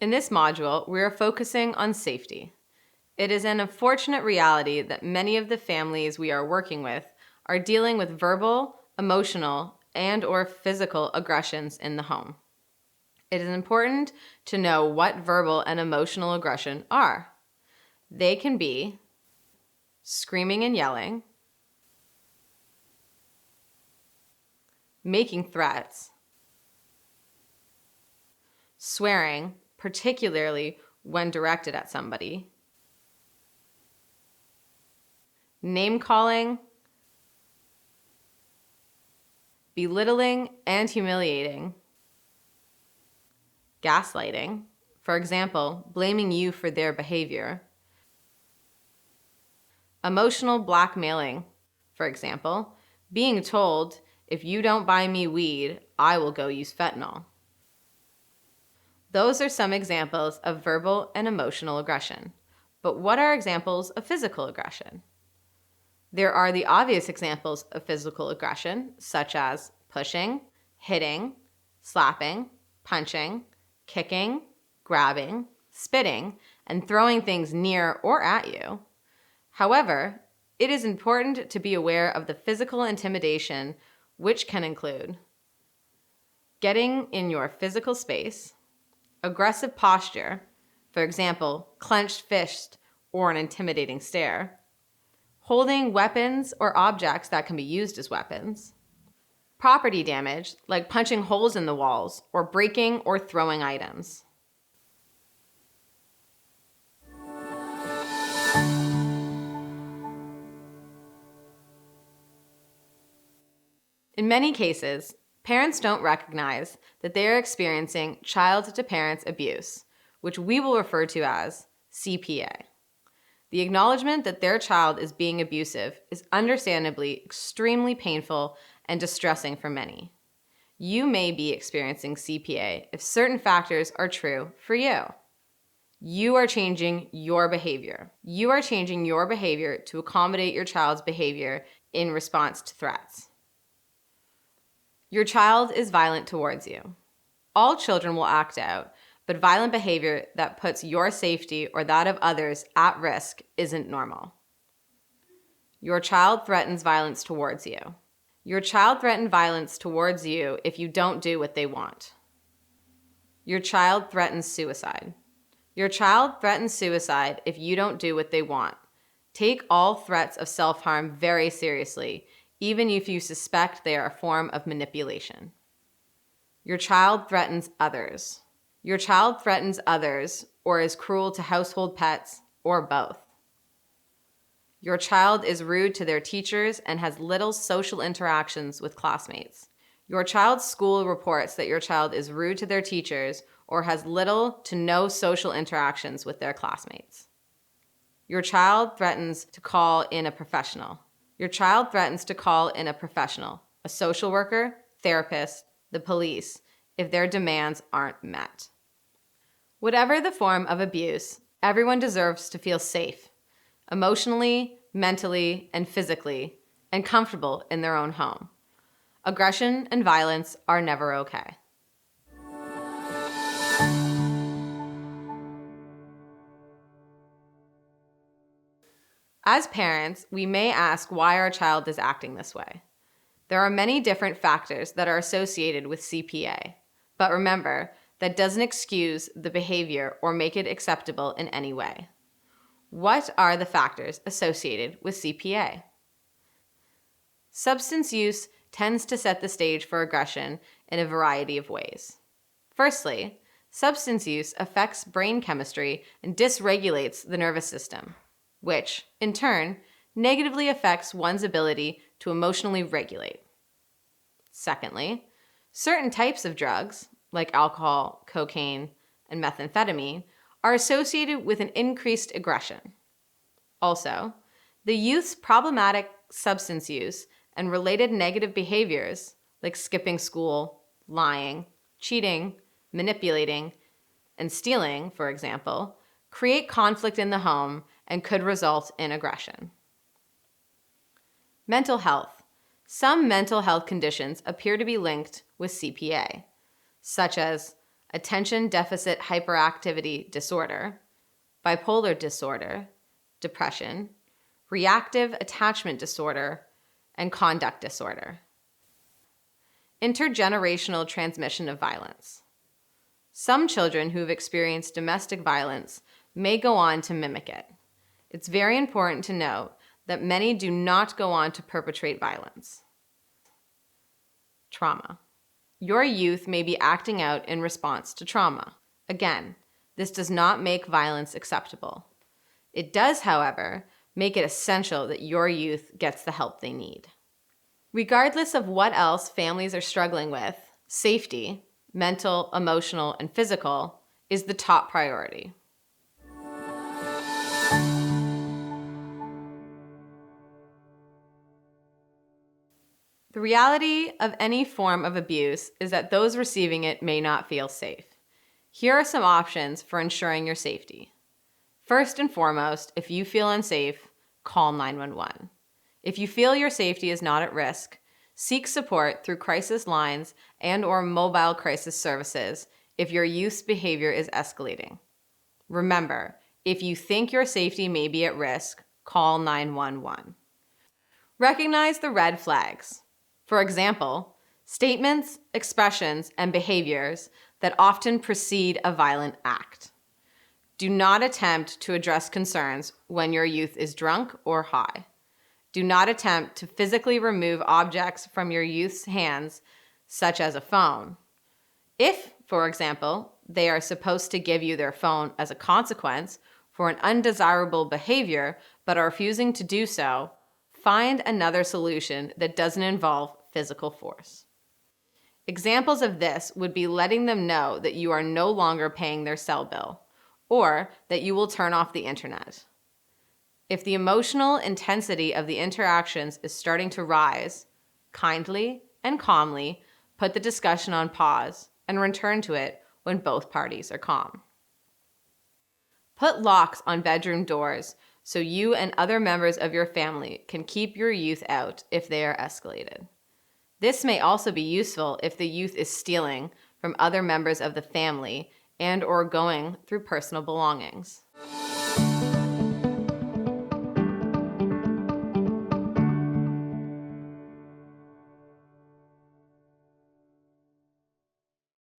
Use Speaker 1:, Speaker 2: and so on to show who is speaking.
Speaker 1: In this module, we are focusing on safety. It is an unfortunate reality that many of the families we are working with are dealing with verbal, emotional, and/or physical aggressions in the home. It is important to know what verbal and emotional aggression are. They can be screaming and yelling, making threats, swearing, particularly when directed at somebody, name-calling, belittling and humiliating, gaslighting, for example, blaming you for their behavior, emotional blackmailing, for example, being told, if you don't buy me weed, I will go use fentanyl. Those are some examples of verbal and emotional aggression. But what are examples of physical aggression? There are the obvious examples of physical aggression, such as pushing, hitting, slapping, punching, kicking, grabbing, spitting, and throwing things near or at you. However, it is important to be aware of the physical intimidation, which can include getting in your physical space, aggressive posture, for example, clenched fist or an intimidating stare, holding weapons or objects that can be used as weapons, property damage, like punching holes in the walls or breaking or throwing items. In many cases, parents don't recognize that they are experiencing child-to-parent abuse, which we will refer to as CPA. The acknowledgement that their child is being abusive is understandably extremely painful and distressing for many. You may be experiencing CPA if certain factors are true for you. You are changing your behavior. You are changing your behavior to accommodate your child's behavior in response to threats. Your child is violent towards you. All children will act out, but violent behavior that puts your safety or that of others at risk isn't normal. Your child threatens violence towards you. Your child threatens violence towards you if you don't do what they want. Your child threatens suicide. Your child threatens suicide if you don't do what they want. Take all threats of self-harm very seriously, even if you suspect they are a form of manipulation. Your child threatens others. Your child threatens others or is cruel to household pets or both. Your child is rude to their teachers and has little social interactions with classmates. Your child's school reports that your child is rude to their teachers or has little to no social interactions with their classmates. Your child threatens to call in a professional. Your child threatens to call in a professional, a social worker, therapist, the police, if their demands aren't met. Whatever the form of abuse, everyone deserves to feel safe, emotionally, mentally, and physically, and comfortable in their own home. Aggression and violence are never okay. As parents, we may ask why our child is acting this way. There are many different factors that are associated with CPA, but remember, that doesn't excuse the behavior or make it acceptable in any way. What are the factors associated with CPA? Substance use tends to set the stage for aggression in a variety of ways. Firstly, substance use affects brain chemistry and dysregulates the nervous system, which, in turn, negatively affects one's ability to emotionally regulate. Secondly, certain types of drugs, like alcohol, cocaine, and methamphetamine, are associated with an increased aggression. Also, the youth's problematic substance use and related negative behaviors, like skipping school, lying, cheating, manipulating, and stealing, for example, create conflict in the home and could result in aggression. Mental health. Some mental health conditions appear to be linked with CPA, such as attention deficit hyperactivity disorder, bipolar disorder, depression, reactive attachment disorder, and conduct disorder. Intergenerational transmission of violence. Some children who have experienced domestic violence may go on to mimic it. It's very important to note that many do not go on to perpetrate violence. Trauma. Your youth may be acting out in response to trauma. Again, this does not make violence acceptable. It does, however, make it essential that your youth gets the help they need. Regardless of what else families are struggling with, safety, mental, emotional, and physical, is the top priority. The reality of any form of abuse is that those receiving it may not feel safe. Here are some options for ensuring your safety. First and foremost, if you feel unsafe, call 911. If you feel your safety is not at risk, seek support through crisis lines and/or mobile crisis services if your youth's behavior is escalating. Remember, if you think your safety may be at risk, call 911. Recognize the red flags. For example, statements, expressions, and behaviors that often precede a violent act. Do not attempt to address concerns when your youth is drunk or high. Do not attempt to physically remove objects from your youth's hands, such as a phone. If, for example, they are supposed to give you their phone as a consequence for an undesirable behavior but are refusing to do so, find another solution that doesn't involve physical force. Examples of this would be letting them know that you are no longer paying their cell bill, or that you will turn off the internet. If the emotional intensity of the interactions is starting to rise, kindly and calmly put the discussion on pause and return to it when both parties are calm. Put locks on bedroom doors so you and other members of your family can keep your youth out if they are escalated. This may also be useful if the youth is stealing from other members of the family and/or going through personal belongings.